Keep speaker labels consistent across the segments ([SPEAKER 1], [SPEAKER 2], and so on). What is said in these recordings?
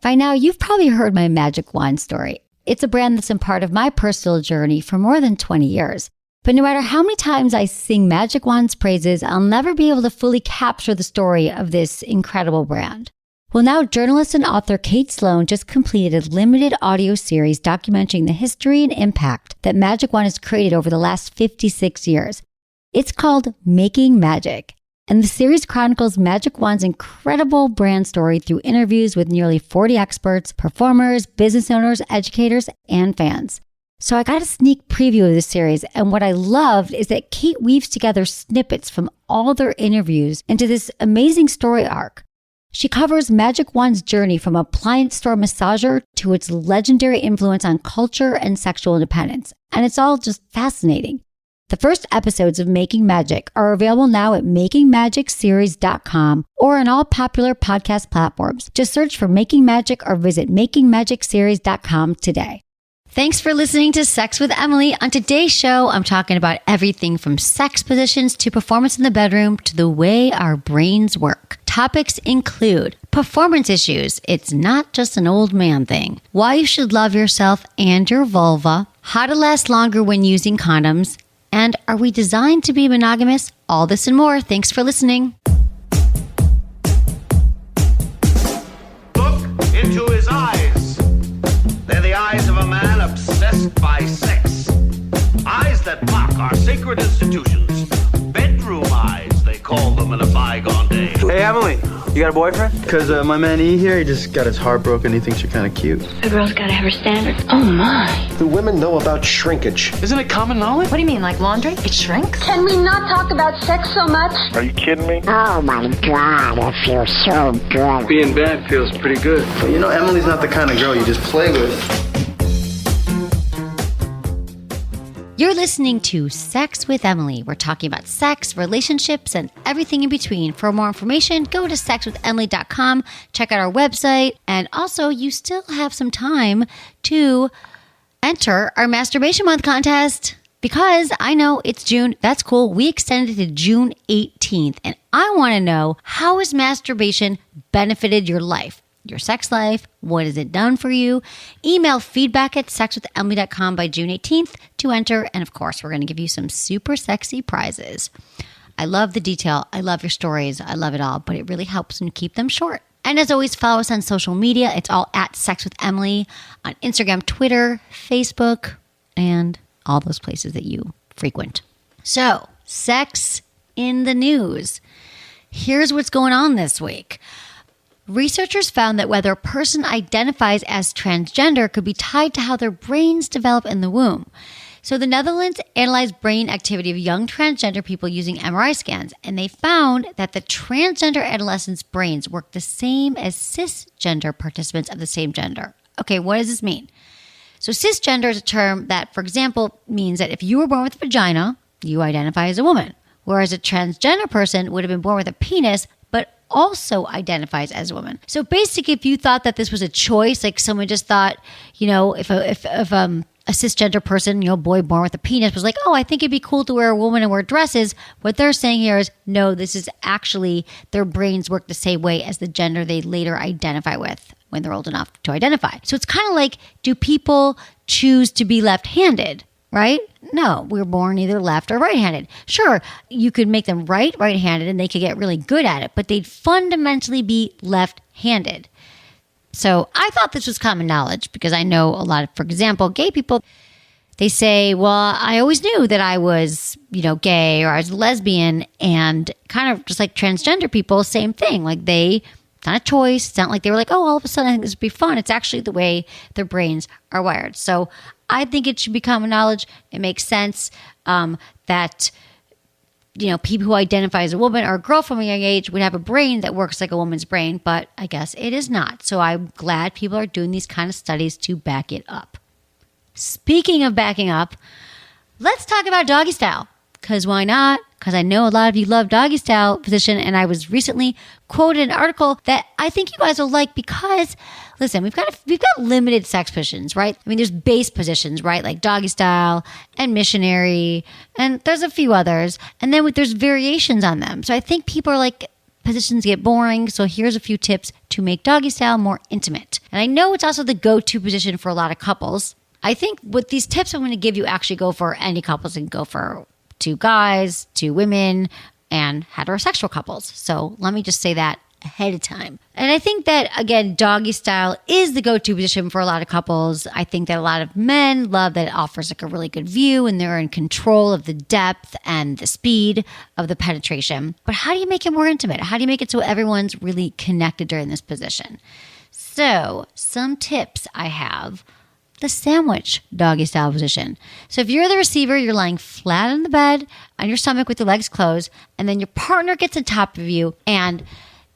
[SPEAKER 1] By now, you've probably heard my Magic Wand story. It's a brand that's been part of my personal journey for more than 20 years. But no matter how many times I sing Magic Wand's praises, I'll never be able to fully capture the story of this incredible brand. Well, now journalist and author Kate Sloan just completed a limited audio series documenting the history and impact that Magic Wand has created over the last 56 years. It's called Making Magic. And the series chronicles Magic Wand's incredible brand story through interviews with nearly 40 experts, performers, business owners, educators, and fans. So I got a sneak preview of this series, and what I loved is that Kate weaves together snippets from all their interviews into this amazing story arc. She covers Magic Wand's journey from appliance store massager to its legendary influence on culture and sexual independence, and it's all just fascinating. The first episodes of Making Magic are available now at makingmagicseries.com or on all popular podcast platforms. Just search for Making Magic or visit makingmagicseries.com today. Thanks for listening to Sex with Emily. On today's show, I'm talking about everything from sex positions to performance in the bedroom to the way our brains work. Topics include performance issues. It's not just an old man thing. Why you should love yourself and your vulva. How to last longer when using condoms. And are we designed to be monogamous? All this and more. Thanks for listening.
[SPEAKER 2] Look into his eyes. They're the eyes of a man obsessed by sex. Eyes that mock our sacred institutions. Bedroom eyes, they call them in a bygone day.
[SPEAKER 3] Hey, Emily, you got a boyfriend? Because my man E here, he just got his heart broken. He thinks you're kind of cute.
[SPEAKER 4] A girl's gotta have her standards. Oh my.
[SPEAKER 5] Do women know about shrinkage?
[SPEAKER 3] Isn't it common knowledge?
[SPEAKER 4] What do you mean, like laundry? It shrinks?
[SPEAKER 6] Can we not talk about sex so much?
[SPEAKER 7] Are you kidding me?
[SPEAKER 8] Oh my God, it feels so good.
[SPEAKER 3] Being bad feels pretty good. But you know, Emily's not the kind of girl you just play with.
[SPEAKER 1] You're listening to Sex with Emily. We're talking about sex, relationships, and everything in between. For more information, go to sexwithemily.com, check out our website, and also you still have some time to enter our Masturbation Month contest because I know it's June. That's cool. We extended it to June 18th, and I want to know, how has masturbation benefited your life? Your sex life, what has it done for you? Email feedback at sexwithemily.com by June 18th to enter. And of course, we're going to give you some super sexy prizes. I love the detail. I love your stories. I love it all, but it really helps when you keep them short. And as always, follow us on social media. It's all at Sex with Emily on Instagram, Twitter, Facebook, and all those places that you frequent. So, sex in the news. Here's what's going on this week. Researchers found that whether a person identifies as transgender could be tied to how their brains develop in the womb. So the Netherlands analyzed brain activity of young transgender people using MRI scans, and they found that the transgender adolescents' brains work the same as cisgender participants of the same gender. Okay, what does this mean? So cisgender is a term that, for example, means that if you were born with a vagina, you identify as a woman, whereas a transgender person would have been born with a penis, but also identifies as a woman. So basically, if you thought that this was a choice, like someone just thought, you know, if a cisgender person, you know, boy born with a penis was like, oh, I think it'd be cool to wear a woman and wear dresses. What they're saying here is, no, this is actually their brains work the same way as the gender they later identify with when they're old enough to identify. So it's kind of like, do people choose to be left-handed? Right? No, we're born either left or right-handed. Sure, you could make them right-handed, and they could get really good at it, but they'd fundamentally be left-handed. So I thought this was common knowledge because I know a lot of, for example, gay people, they say, well, I always knew that I was, you know, gay or I was lesbian, and kind of just like transgender people, same thing. Like it's not a choice. It's not like they were like, oh, all of a sudden I think this would be fun. It's actually the way their brains are wired. So I think it should be common knowledge. It makes sense that, you know, people who identify as a woman or a girl from a young age would have a brain that works like a woman's brain, but I guess it is not. So I'm glad people are doing these kind of studies to back it up. Speaking of backing up, let's talk about doggy style. Because why not? Because I know a lot of you love doggy style position, and I was recently quoted an article that I think you guys will like because, listen, we've got limited sex positions, right? I mean, there's base positions, right? Like doggy style and missionary, and there's a few others, and then there's variations on them. So I think people are like, positions get boring. So here's a few tips to make doggy style more intimate. And I know it's also the go-to position for a lot of couples. I think with these tips I'm going to give you actually go for any couples. And go for 2 guys, 2 women, and heterosexual couples. So let me just say that ahead of time. And I think that, again, doggy style is the go-to position for a lot of couples. I think that a lot of men love that it offers like a really good view and they're in control of the depth and the speed of the penetration. But how do you make it more intimate? How do you make it so everyone's really connected during this position? So some tips I have. The sandwich doggy style position. So if you're the receiver, you're lying flat on the bed on your stomach with your legs closed, and then your partner gets on top of you and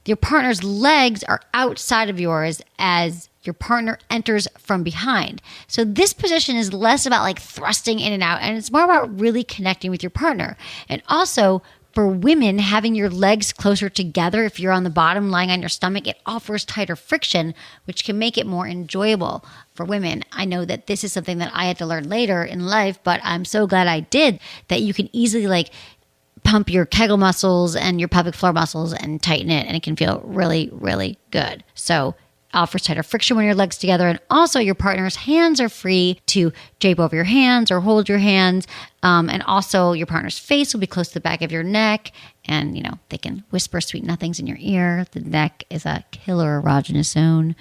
[SPEAKER 1] your partner's legs are outside of yours as your partner enters from behind. So this position is less about like thrusting in and out, and it's more about really connecting with your partner. And also for women, having your legs closer together, if you're on the bottom lying on your stomach, it offers tighter friction, which can make it more enjoyable for women. I know that this is something that I had to learn later in life, but I'm so glad I did, that you can easily like pump your Kegel muscles and your pelvic floor muscles and tighten it, and it can feel really, really good. So offers tighter friction when your legs together, and also your partner's hands are free to drape over your hands or hold your hands, and also your partner's face will be close to the back of your neck, and you know they can whisper sweet nothings in your ear. The neck is a killer erogenous zone.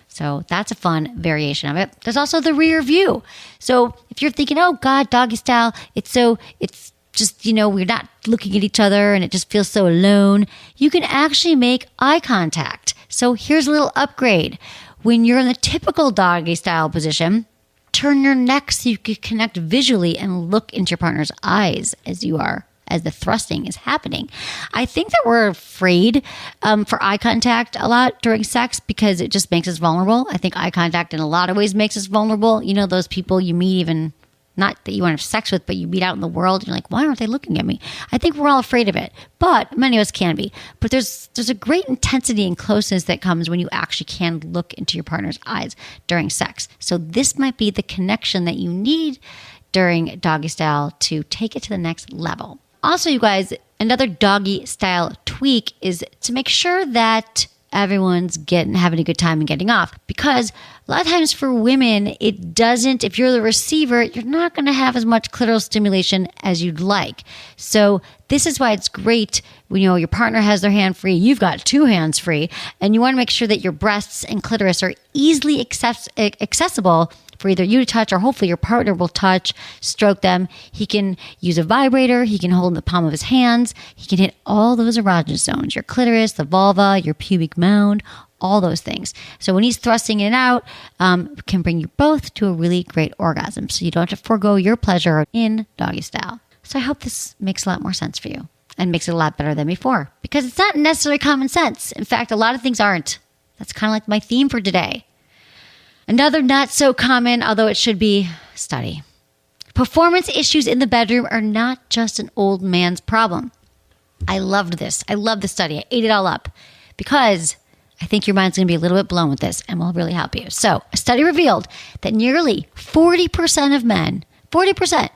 [SPEAKER 1] So that's a fun variation of it. There's also the rear view. So if you're thinking, oh God, doggy style, it's just, you know, we're not looking at each other and it just feels so alone, you can actually make eye contact. So here's a little upgrade. When you're in the typical doggy style position, turn your neck so you can connect visually and look into your partner's eyes as the thrusting is happening. I think that we're afraid for eye contact a lot during sex because it just makes us vulnerable. I think eye contact in a lot of ways makes us vulnerable. You know, those people you meet, even not that you want to have sex with, but you meet out in the world and you're like, why aren't they looking at me? I think we're all afraid of it, but many of us can be. But there's a great intensity and closeness that comes when you actually can look into your partner's eyes during sex. So this might be the connection that you need during doggy style to take it to the next level. Also, you guys, another doggy style tweak is to make sure that everyone's having a good time and getting off. Because a lot of times for women, it doesn't, if you're the receiver, you're not going to have as much clitoral stimulation as you'd like. So this is why it's great when, you know, your partner has their hand free, you've got 2 hands free, and you want to make sure that your breasts and clitoris are easily accessible for either you to touch or hopefully your partner will touch, stroke them. He can use a vibrator. He can hold in the palm of his hands. He can hit all those erogenous zones, your clitoris, the vulva, your pubic mound, all those things. So when he's thrusting it out, it can bring you both to a really great orgasm. So you don't have to forego your pleasure in doggy style. So I hope this makes a lot more sense for you and makes it a lot better than before, because it's not necessarily common sense. In fact, a lot of things aren't. That's kind of like my theme for today. Another not so common, although it should be, study. Performance issues in the bedroom are not just an old man's problem. I loved this. I love the study. I ate it all up because I think your mind's going to be a little bit blown with this and will really help you. So a study revealed that nearly 40% of men, 40%,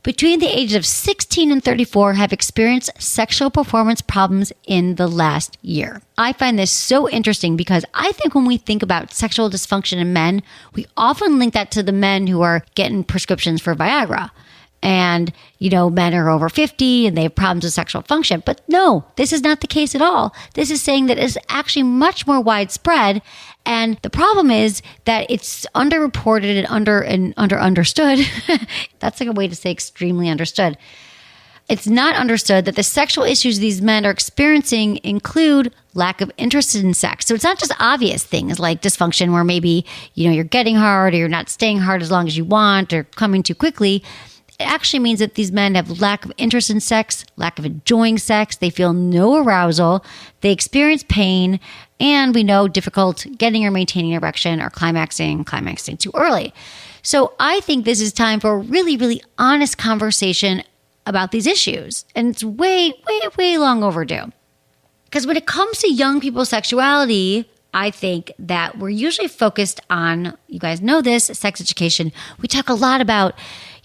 [SPEAKER 1] between the ages of 16 and 34 have experienced sexual performance problems in the last year. I find this so interesting because I think when we think about sexual dysfunction in men, we often link that to the men who are getting prescriptions for Viagra. And, you know, men are over 50 and they have problems with sexual function. But no, this is not the case at all. This is saying that it's actually much more widespread. And the problem is that it's underreported and understood. That's like a way to say extremely understood. It's not understood that the sexual issues these men are experiencing include lack of interest in sex. So it's not just obvious things like dysfunction where maybe, you know, you're getting hard or you're not staying hard as long as you want or coming too quickly. It actually means that these men have lack of interest in sex, lack of enjoying sex. They feel no arousal. They experience pain. And we know difficult getting or maintaining erection or climaxing too early. So I think this is time for a really, really honest conversation about these issues. And it's way, way, way long overdue. Because when it comes to young people's sexuality, I think that we're usually focused on, you guys know this, sex education. We talk a lot about,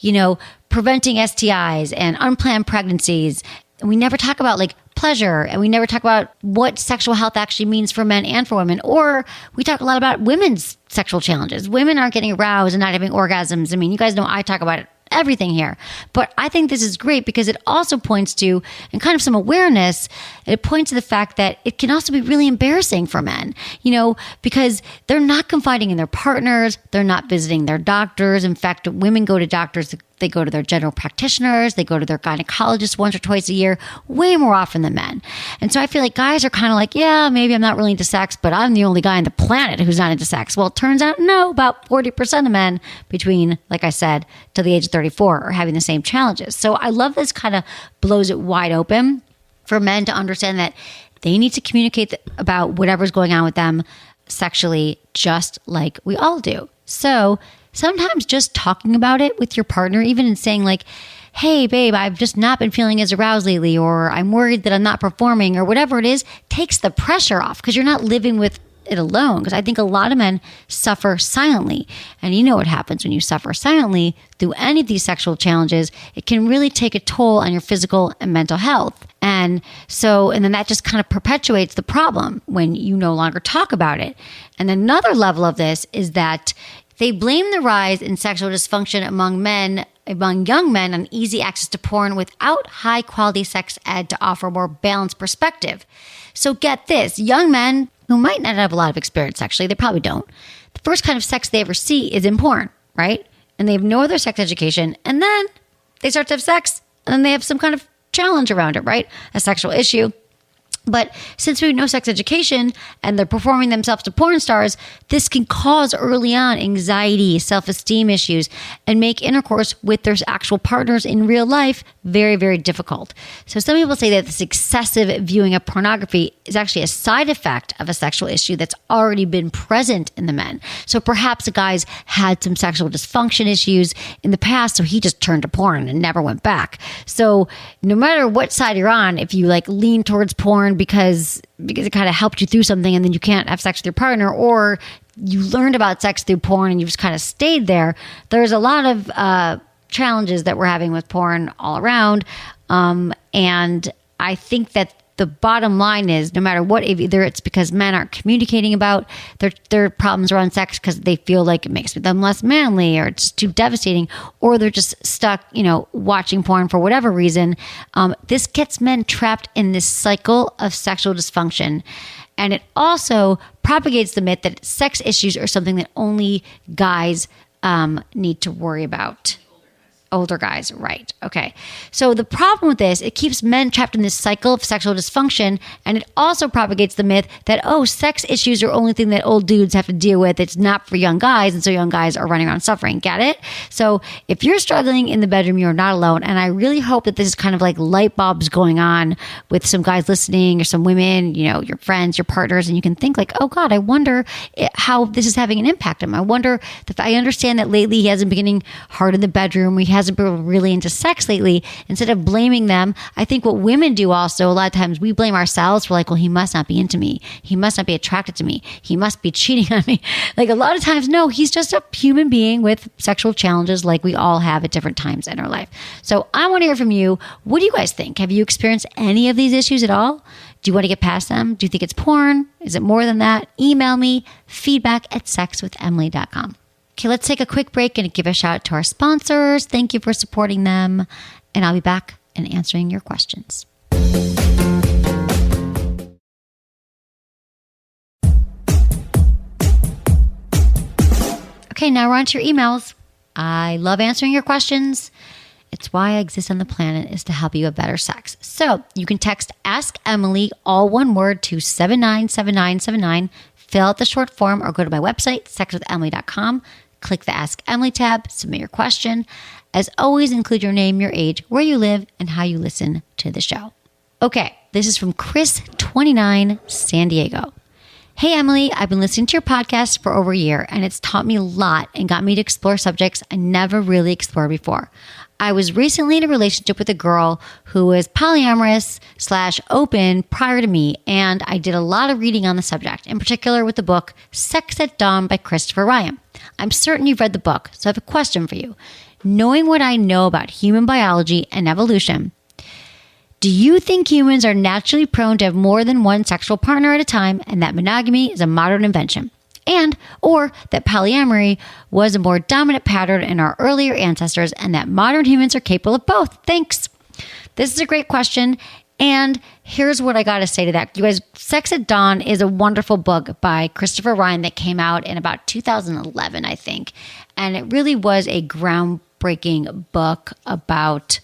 [SPEAKER 1] you know, preventing STIs and unplanned pregnancies. And we never talk about like pleasure, and we never talk about what sexual health actually means for men and for women. Or we talk a lot about women's sexual challenges. Women aren't getting aroused and not having orgasms. I mean, you guys know I talk about everything here. But I think this is great because it also points to, and kind of some awareness, it points to the fact that it can also be really embarrassing for men, because they're not confiding in their partners, they're not visiting their doctors. In fact, women go to doctors, they go to their general practitioners, they go to their gynecologist once or twice a year, way more often than men. And so I feel like guys are kind of like, yeah, maybe I'm not really into sex, but I'm the only guy on the planet who's not into sex. Well, it turns out, no, about 40% of men between, like I said, to the age of 34 are having the same challenges. So I love this kind of blows it wide open for men to understand that they need to communicate about whatever's going on with them sexually, just like we all do. So sometimes just talking about it with your partner, even and saying like, hey, babe, I've just not been feeling as aroused lately, or I'm worried that I'm not performing, or whatever it is, takes the pressure off because you're not living with it alone. Because I think a lot of men suffer silently. And you know what happens when you suffer silently through any of these sexual challenges. It can really take a toll on your physical and mental health. And then that just kind of perpetuates the problem when you no longer talk about it. And another level of this is that they blame the rise in sexual dysfunction among young men on easy access to porn without high quality sex ed to offer a more balanced perspective. So get this, young men who might not have a lot of experience sexually, they probably don't. The first kind of sex they ever see is in porn, right? And they have no other sex education. And then they start to have sex and then they have some kind of challenge around it, right? A sexual issue. But since we have no sex education and they're performing themselves to porn stars, this can cause early on anxiety, self-esteem issues, and make intercourse with their actual partners in real life very, very difficult. So some people say that this excessive viewing of pornography is actually a side effect of a sexual issue that's already been present in the men. So perhaps a guy's had some sexual dysfunction issues in the past, so he just turned to porn and never went back. So no matter what side you're on, if you like lean towards porn because it kind of helped you through something and then you can't have sex with your partner, or you learned about sex through porn and you just kind of stayed there, there's a lot of challenges that we're having with porn all around. And I think that the bottom line is no matter what, either it's because men aren't communicating about their problems around sex because they feel like it makes them less manly or it's too devastating, or they're just stuck, watching porn for whatever reason. This gets men trapped in this cycle of sexual dysfunction. And it also propagates the myth that sex issues are something that only guys need to worry about. Older guys, right. Okay. So the problem with this, it keeps men trapped in this cycle of sexual dysfunction, and it also propagates the myth that, sex issues are only thing that old dudes have to deal with. It's not for young guys, and so young guys are running around suffering. Get it? So if you're struggling in the bedroom, you're not alone, and I really hope that this is kind of like light bulbs going on with some guys listening or some women, your friends, your partners, and you can think like, oh God, I wonder how this is having an impact on him. I wonder if I understand that lately he hasn't been getting hard in the bedroom, he hasn't been really into sex lately. Instead of blaming them, I think what women do also, a lot of times we blame ourselves. We're like, well, he must not be into me. He must not be attracted to me. He must be cheating on me. Like a lot of times, no, he's just a human being with sexual challenges like we all have at different times in our life. So I want to hear from you. What do you guys think? Have you experienced any of these issues at all? Do you want to get past them? Do you think it's porn? Is it more than that? Email me, feedback@sexwithemily.com. Okay, let's take a quick break and give a shout out to our sponsors. Thank you for supporting them. And I'll be back and answering your questions. Okay, now we're on to your emails. I love answering your questions. It's why I exist on the planet, is to help you have better sex. So you can text Ask Emily, all one word, to 797979. Fill out the short form or go to my website, sexwithemily.com. Click the Ask Emily tab, submit your question. As always, include your name, your age, where you live, and how you listen to the show. Okay, this is from Chris, 29, San Diego. Hey, Emily, I've been listening to your podcast for over a year, and it's taught me a lot and got me to explore subjects I never really explored before. I was recently in a relationship with a girl who was polyamorous/open prior to me, and I did a lot of reading on the subject, in particular with the book Sex at Dawn by Christopher Ryan. I'm certain you've read the book, so I have a question for you. Knowing what I know about human biology and evolution, Do you think humans are naturally prone to have more than one sexual partner at a time and that monogamy is a modern invention? And, or that polyamory was a more dominant pattern in our earlier ancestors and that modern humans are capable of both? Thanks. This is a great question. And here's what I got to say to that. You guys, Sex at Dawn is a wonderful book by Christopher Ryan that came out in about 2011, I think. And it really was a groundbreaking book about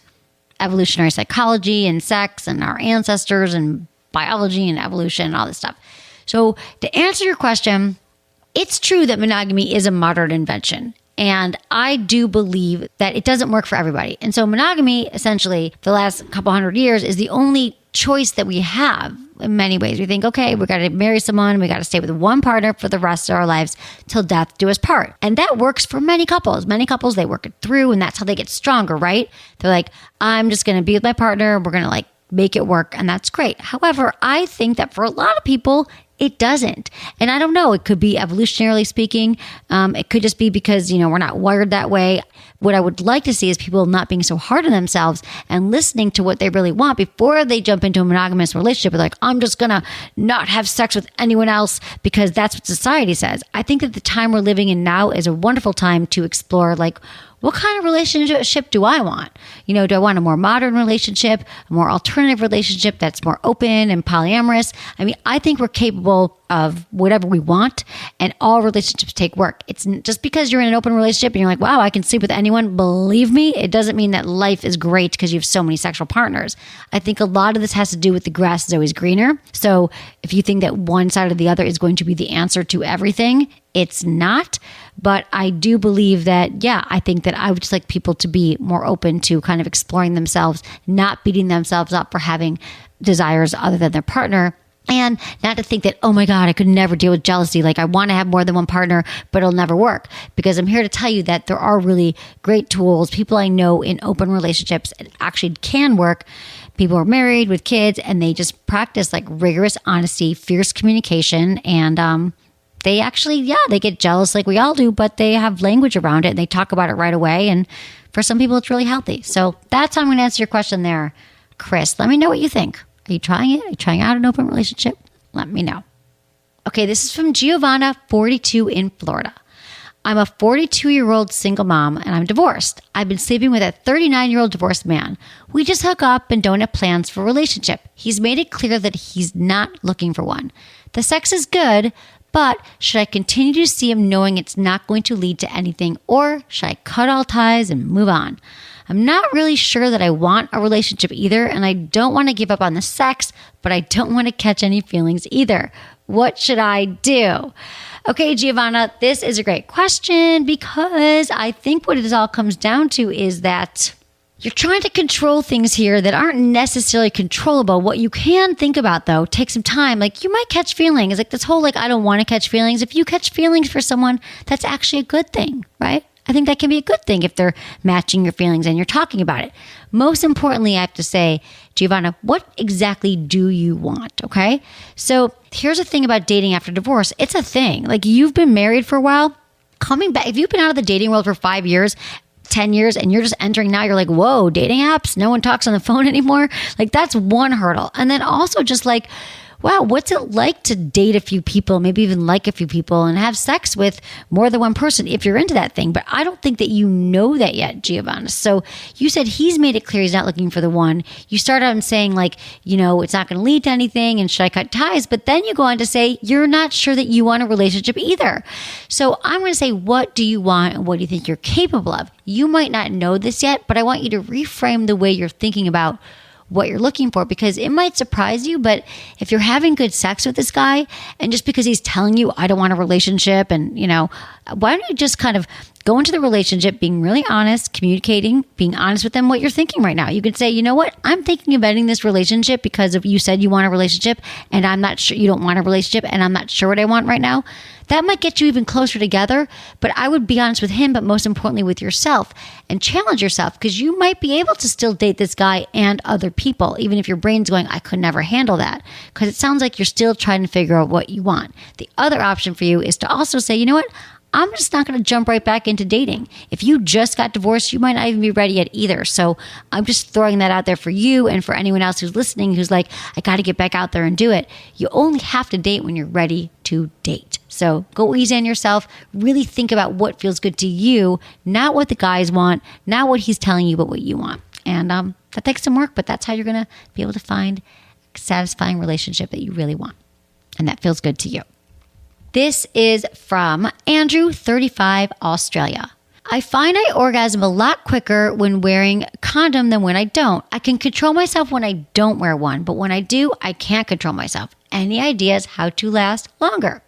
[SPEAKER 1] evolutionary psychology and sex and our ancestors and biology and evolution and all this stuff. So to answer your question, it's true that monogamy is a modern invention. And I do believe that it doesn't work for everybody. And so monogamy, essentially, the last couple hundred years is the only choice that we have in many ways. We think, okay, we got to marry someone. We got to stay with one partner for the rest of our lives till death do us part. And that works for many couples. Many couples, they work it through and that's how they get stronger, right? They're like, I'm just going to be with my partner. We're going to make it work. And that's great. However, I think that for a lot of people, it doesn't. And I don't know, it could be evolutionarily speaking. It could just be because, we're not wired that way. What I would like to see is people not being so hard on themselves and listening to what they really want before they jump into a monogamous relationship. Like, I'm just going to not have sex with anyone else because that's what society says. I think that the time we're living in now is a wonderful time to explore, what kind of relationship do I want? Do I want a more modern relationship, a more alternative relationship that's more open and polyamorous? I think we're capable of whatever we want, and all relationships take work. It's just because you're in an open relationship and you're like, wow, I can sleep with anyone. Believe me, it doesn't mean that life is great because you have so many sexual partners. I think a lot of this has to do with the grass is always greener. So if you think that one side or the other is going to be the answer to everything, it's not. But I do believe that, I think that I would just like people to be more open to kind of exploring themselves, not beating themselves up for having desires other than their partner. And not to think that, oh my God, I could never deal with jealousy. I want to have more than one partner, but it'll never work. Because I'm here to tell you that there are really great tools. People I know in open relationships, it actually can work. People are married with kids and they just practice rigorous honesty, fierce communication, and they actually, they get jealous like we all do, but they have language around it and they talk about it right away. And for some people, it's really healthy. So that's how I'm going to answer your question there, Chris. Let me know what you think. Are you trying it? Are you trying out an open relationship? Let me know. Okay, this is from Giovanna, 42 in Florida. I'm a 42-year-old single mom and I'm divorced. I've been sleeping with a 39-year-old divorced man. We just hook up and don't have plans for a relationship. He's made it clear that he's not looking for one. The sex is good, but should I continue to see him knowing it's not going to lead to anything, or should I cut all ties and move on? I'm not really sure that I want a relationship either, and I don't want to give up on the sex, but I don't want to catch any feelings either. What should I do? Okay, Giovanna, this is a great question because I think what it all comes down to is that you're trying to control things here that aren't necessarily controllable. What you can think about, though, take some time. You might catch feelings. This whole, I don't want to catch feelings. If you catch feelings for someone, that's actually a good thing, right? I think that can be a good thing if they're matching your feelings and you're talking about it. Most importantly, I have to say, Giovanna, what exactly do you want? Okay. So here's the thing about dating after divorce. It's a thing. You've been married for a while, coming back. If you've been out of the dating world for 5 years, 10 years, and you're just entering now, you're like, whoa, dating apps? No one talks on the phone anymore. That's one hurdle. And then also just wow, what's it like to date a few people, maybe even like a few people and have sex with more than one person if you're into that thing? But I don't think that you know that yet, Giovanna. So you said he's made it clear he's not looking for the one. You start out saying it's not going to lead to anything and should I cut ties? But then you go on to say you're not sure that you want a relationship either. So I'm going to say, what do you want and what do you think you're capable of? You might not know this yet, but I want you to reframe the way you're thinking about what you're looking for, because it might surprise you. But if you're having good sex with this guy and just because he's telling you, I don't want a relationship, and why don't you just kind of go into the relationship being really honest, communicating, being honest with them what you're thinking right now. You could say, you know what, I'm thinking of ending this relationship because of you said you want a relationship and I'm not sure you don't want a relationship and I'm not sure what I want right now. That might get you even closer together, but I would be honest with him, but most importantly with yourself, and challenge yourself, because you might be able to still date this guy and other people, even if your brain's going, I could never handle that, because it sounds like you're still trying to figure out what you want. The other option for you is to also say, you know what, I'm just not going to jump right back into dating. If you just got divorced, you might not even be ready yet either. So I'm just throwing that out there for you and for anyone else who's listening who's like, I got to get back out there and do it. You only have to date when you're ready to date. So go easy on yourself. Really think about what feels good to you, not what the guys want, not what he's telling you, but what you want. And that takes some work, but that's how you're going to be able to find a satisfying relationship that you really want and that feels good to you. This is from Andrew, 35, Australia. I find I orgasm a lot quicker when wearing a condom than when I don't. I can control myself when I don't wear one, but when I do, I can't control myself. Any ideas how to last longer?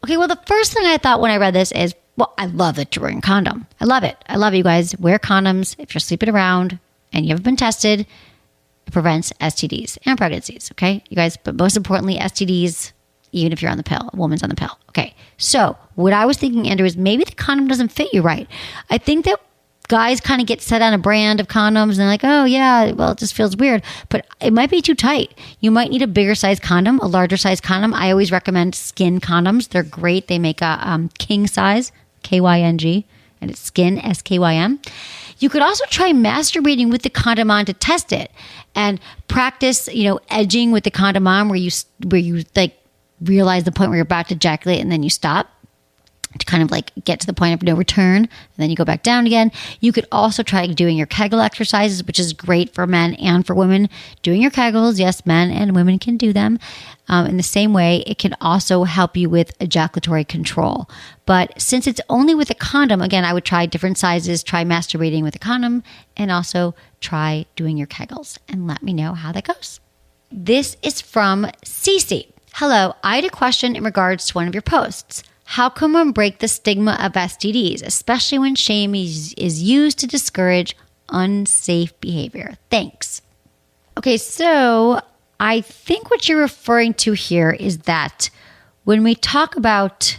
[SPEAKER 1] Okay, well, the first thing I thought when I read this is, well, I love that you're wearing a condom. I love it. I love it, you guys. Wear condoms. If you're sleeping around and you haven't been tested, it prevents STDs and pregnancies, okay? You guys, but most importantly, STDs, even if you're on the pill, a woman's on the pill. Okay, so what I was thinking, Andrew, is maybe the condom doesn't fit you right. I think that guys kind of get set on a brand of condoms and they're like, oh yeah, well, it just feels weird, but it might be too tight. You might need a bigger size condom, a larger size condom. I always recommend skin condoms. They're great. They make a king size, KYNG, and it's skin, SKYM. You could also try masturbating with the condom on to test it and practice, edging with the condom on where you like realize the point where you're about to ejaculate and then you stop to kind of like get to the point of no return and then you go back down again. You could also try doing your Kegel exercises, which is great for men and for women. Doing your Kegels, yes, men and women can do them. In the same way, it can also help you with ejaculatory control. But since it's only with a condom, again, I would try different sizes, try masturbating with a condom, and also try doing your Kegels and let me know how that goes. This is from Cece. Hello, I had a question in regards to one of your posts. How can one break the stigma of STDs, especially when shame is used to discourage unsafe behavior? Thanks. Okay, so I think what you're referring to here is that when we talk about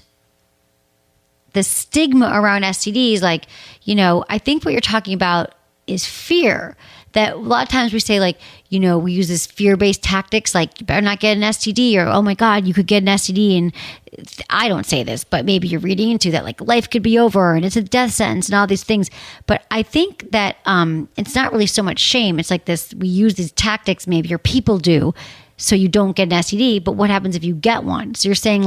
[SPEAKER 1] the stigma around STDs, I think what you're talking about is fear. That a lot of times we say we use this fear-based tactics like you better not get an STD or, oh my God, you could get an STD. And I don't say this, but maybe you're reading into that like life could be over and it's a death sentence and all these things. But I think that it's not really so much shame. It's like this, we use these tactics, maybe your people do, so you don't get an STD. But what happens if you get one? So you're saying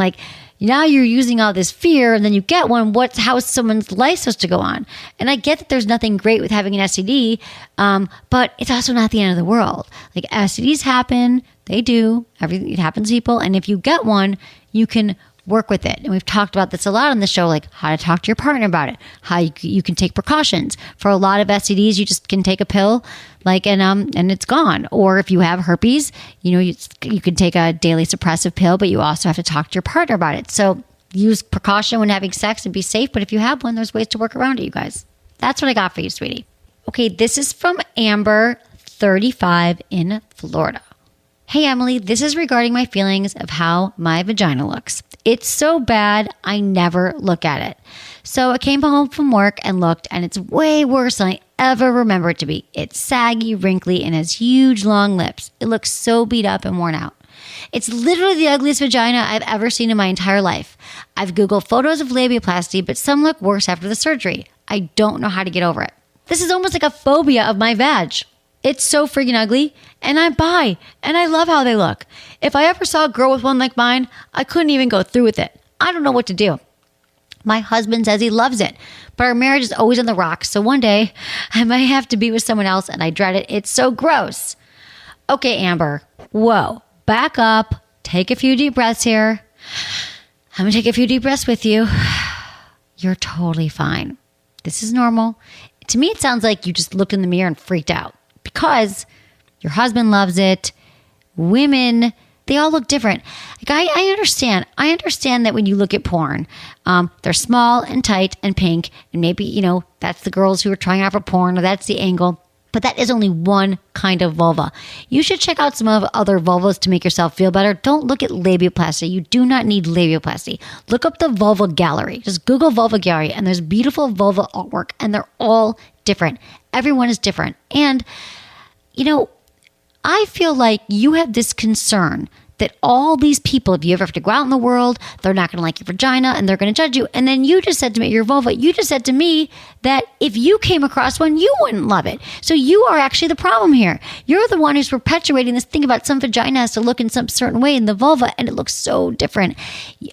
[SPEAKER 1] now you're using all this fear and then you get one. How is someone's life supposed to go on? And I get that there's nothing great with having an STD, but it's also not the end of the world. Like STDs happen, they do. It happens to people. And if you get one, you can work with it. And we've talked about this a lot on the show, like how to talk to your partner about it, how you can take precautions. For a lot of STDs, you just can take a pill, and it's gone. Or if you have herpes, you can take a daily suppressive pill, but you also have to talk to your partner about it. So use precaution when having sex and be safe. But if you have one, there's ways to work around it, you guys. That's what I got for you, sweetie. Okay, this is from Amber, 35 in Florida. Hey, Emily, this is regarding my feelings of how my vagina looks. It's so bad, I never look at it. So I came home from work and looked, and it's way worse than I ever remember it to be. It's saggy, wrinkly, and has huge, long lips. It looks so beat up and worn out. It's literally the ugliest vagina I've ever seen in my entire life. I've Googled photos of labiaplasty, but some look worse after the surgery. I don't know how to get over it. This is almost like a phobia of my vag. It's so freaking ugly, and I'm bi, and I love how they look. If I ever saw a girl with one like mine, I couldn't even go through with it. I don't know what to do. My husband says he loves it, but our marriage is always on the rocks, so one day I might have to be with someone else, and I dread it. It's so gross. Okay, Amber, whoa, back up, take a few deep breaths here. I'm going to take a few deep breaths with you. You're totally fine. This is normal. To me, it sounds like you just looked in the mirror and freaked out. Because your husband loves it. Women, they all look different. I understand. I understand that when you look at porn, they're small and tight and pink. And maybe, that's the girls who are trying out for porn or that's the angle. But that is only one kind of vulva. You should check out some other vulvas to make yourself feel better. Don't look at labiaplasty. You do not need labiaplasty. Look up the vulva gallery. Just Google vulva gallery and there's beautiful vulva artwork and they're all different. Everyone is different. And, I feel like you have this concern that all these people, if you ever have to go out in the world, they're not going to like your vagina and they're going to judge you. And then you just said to me, your vulva, you just said to me that if you came across one, you wouldn't love it. So you are actually the problem here. You're the one who's perpetuating this thing about some vagina has to look in some certain way in the vulva, and it looks so different.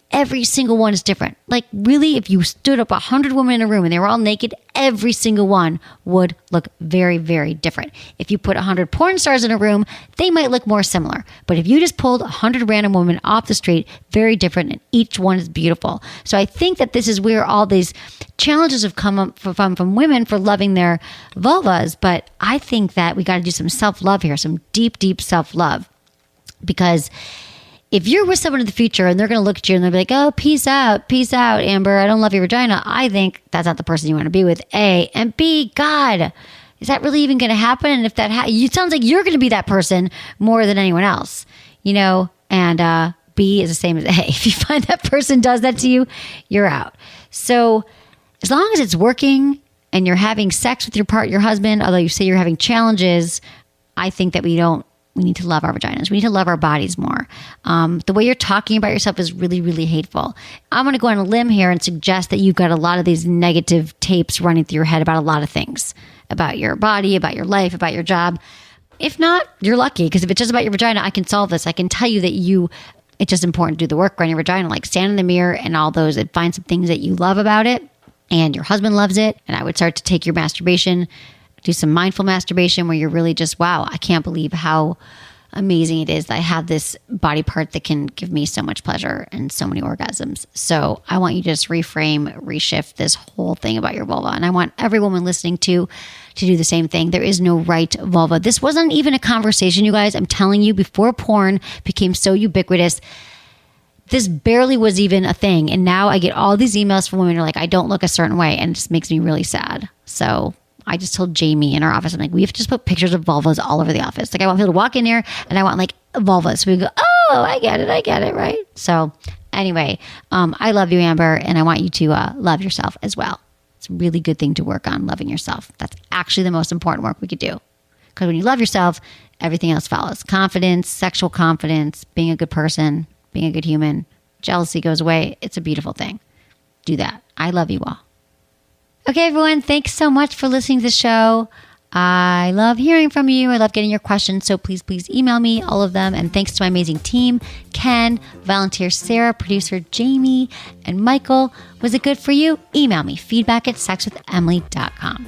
[SPEAKER 1] Every single one is different. Like really, if you stood up 100 women in a room and they were all naked, every single one would look very, very different. If you put 100 porn stars in a room, they might look more similar. But if you just pulled 100 random women off the street, very different, and each one is beautiful. So I think that this is where all these challenges have come up from women for loving their vulvas. But I think that we got to do some self-love here, some deep, deep self-love. Because if you're with someone in the future and they're going to look at you and they'll be like, oh, peace out, Amber, I don't love your vagina, I think that's not the person you want to be with, A. And B, God, is that really even going to happen? And if that it sounds like you're going to be that person more than anyone else, and B is the same as A. If you find that person does that to you, you're out. So as long as it's working and you're having sex with your husband, although you say you're having challenges, I think that we need to love our vaginas. We need to love our bodies more. The way you're talking about yourself is really, really hateful. I'm going to go on a limb here and suggest that you've got a lot of these negative tapes running through your head about a lot of things, about your body, about your life, about your job. If not, you're lucky, because if it's just about your vagina, I can solve this. I can tell you that it's just important to do the work on your vagina, like stand in the mirror and all those, and find some things that you love about it and your husband loves it. And I would start to take your masturbation, do some mindful masturbation where you're really just, wow, I can't believe how amazing it is that I have this body part that can give me so much pleasure and so many orgasms. So I want you to just reframe, reshift this whole thing about your vulva. And I want every woman listening to do the same thing. There is no right vulva. This wasn't even a conversation, you guys. I'm telling you, before porn became so ubiquitous, this barely was even a thing. And now I get all these emails from women who are like, I don't look a certain way. And it just makes me really sad. So I just told Jamie in our office, I'm like, we have to just put pictures of vulvas all over the office. Like I want people to walk in here and I want like vulvas. So we go, oh, I get it, right? So anyway, I love you, Amber, and I want you to love yourself as well. It's a really good thing to work on, loving yourself. That's actually the most important work we could do. Because when you love yourself, everything else follows. Confidence, sexual confidence, being a good person, being a good human, jealousy goes away. It's a beautiful thing. Do that. I love you all. Okay, everyone, thanks so much for listening to the show. I love hearing from you. I love getting your questions. So please email me all of them. And thanks to my amazing team, Ken, volunteer Sarah, producer Jamie, and Michael. Was it good for you? Email me, feedback@sexwithemily.com.